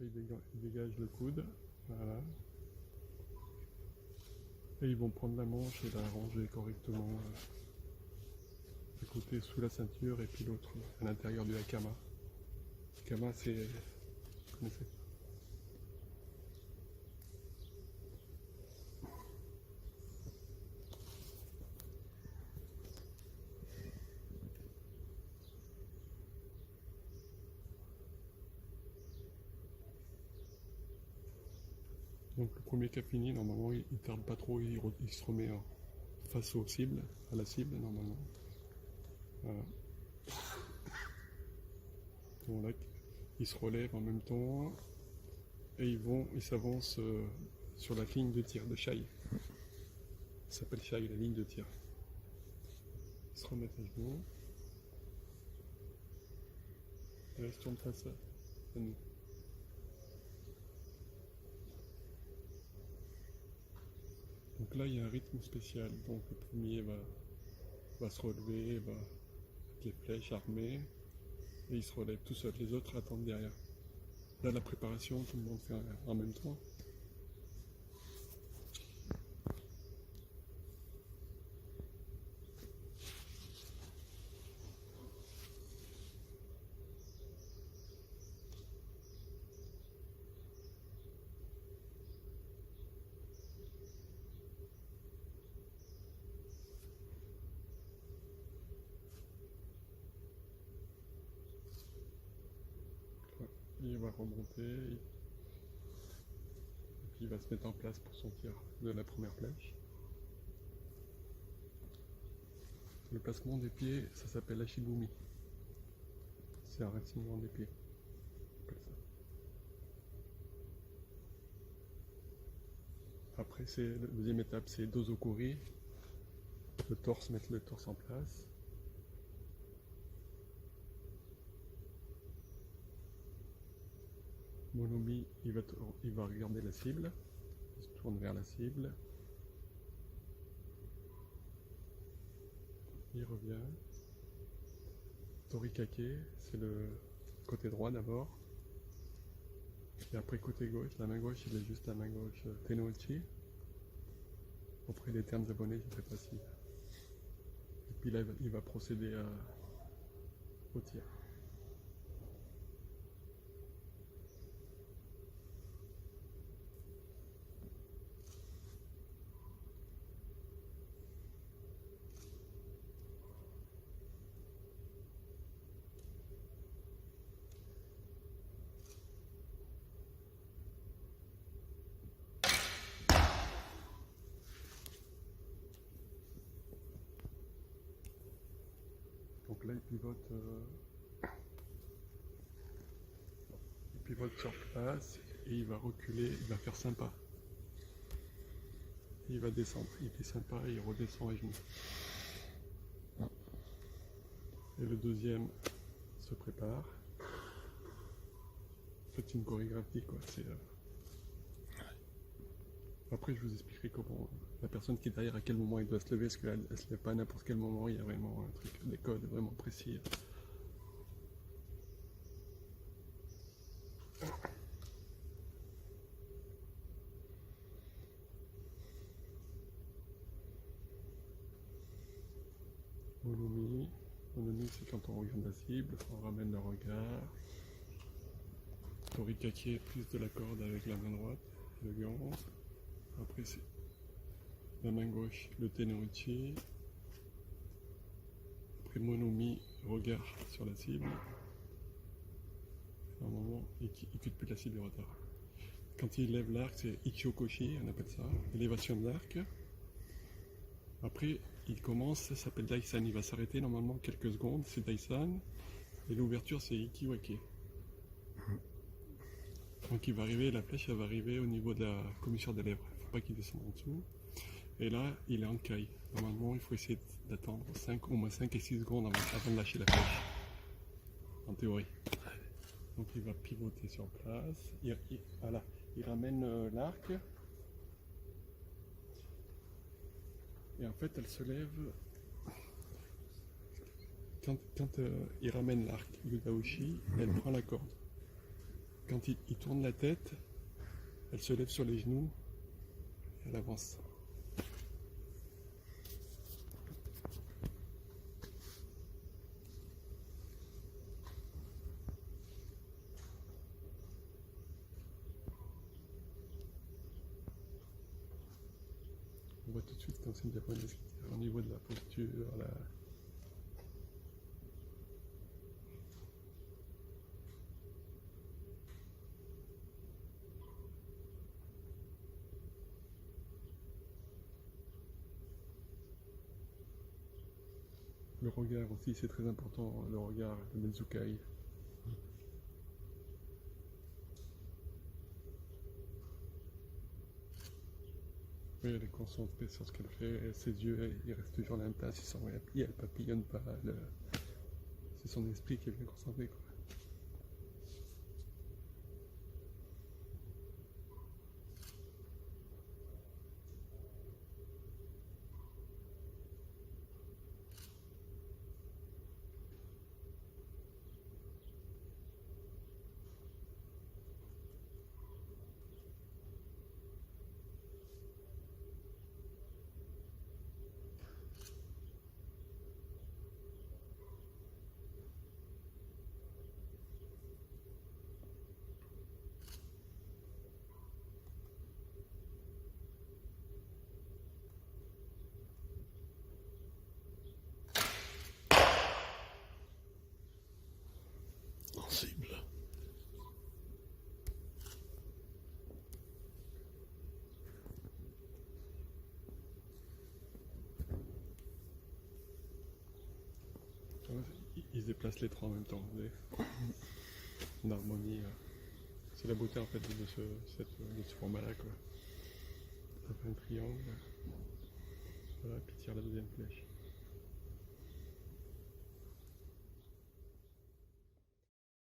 Il dégage le coude. Voilà. Et ils vont prendre la manche et la ranger correctement d'un côté sous la ceinture et puis l'autre à l'intérieur du hakama. Hakama, c'est. Vous connaissez? Donc le premier qui a fini, normalement, il tarde pas trop, il se remet face aux cibles, à la cible, normalement. Voilà. Donc là, ils se relèvent en même temps et ils s'avancent sur la ligne de tir de Shai. Ça s'appelle Shai, la ligne de tir. Ils se remettent à genoux. Et là, ils se tournent face à nous. Donc là, il y a un rythme spécial. Donc le premier va se relever, va avec les flèches armées, et il se relève tout seul. Les autres attendent derrière. Là, la préparation, tout le monde fait en même temps. Ouais. Il va remonter, et puis il va se mettre en place pour son tir de la première flèche. Le placement des pieds, ça s'appelle Ashibumi. C'est un renseignement des pieds. On appelle ça. Après, la deuxième étape, c'est Dozokuri. Mettre le torse en place. Monomi, il va regarder la cible. Il se tourne vers la cible. Il revient. Torikake, c'est le côté droit d'abord. Et après côté gauche, la main gauche, il est juste la main gauche Tenouchi. Après les termes abonnés, je ne sais pas si. Et puis là, il va procéder au tir. Donc là, il pivote sur place et il va reculer, il va faire sympa. Et il va descendre, il descend pas et il redescend à genoux. Et le deuxième se prépare. En fait, c'est une chorégraphie, quoi. Après, je vous expliquerai comment la personne qui est derrière, à quel moment il doit se lever, parce qu'elle ne se lève pas à n'importe quel moment, il y a vraiment un truc, des codes vraiment précis. Monomi, c'est quand on regarde la cible, on ramène le regard. Torikake, plus de la corde avec la main droite, le gant. Après, c'est la main gauche, le Tenouchi. Après, Monomi, regard sur la cible. À un moment, il ne quitte plus la cible et retard. Quand il lève l'arc, c'est Ichiokoshi, on appelle ça, élévation de l'arc. Après, il commence, ça s'appelle Daisan, il va s'arrêter normalement quelques secondes, c'est Daisan. Et l'ouverture, c'est Ikiwake. Donc il va arriver, la flèche, elle va arriver au niveau de la commissure des lèvres. Il ne faut pas qu'il descende en dessous. Et là, il est en kai. Normalement, il faut essayer d'attendre au moins 5 et 6 secondes avant de lâcher la flèche. En théorie. Donc il va pivoter sur place. Voilà. Il ramène l'arc. Et en fait, elle se lève. Quand il ramène l'arc, Yudaoshi, elle prend la corde. quand il tourne la tête, elle se lève sur les genoux et elle avance. On voit tout de suite quand c'est une japonaise au niveau de la posture, le regard aussi, c'est très important, le regard, le Menzukai. Oui, elle est concentrée sur ce qu'elle fait, ses yeux, ils restent toujours l'impasse, elle papillonne pas, c'est son esprit qui est bien concentré, quoi. Sensible. Ils se déplacent les trois en même temps, vous voyez. En harmonie. C'est la beauté en fait de ce format-là, quoi. Ça fait un triangle. Voilà, puis tire la deuxième flèche.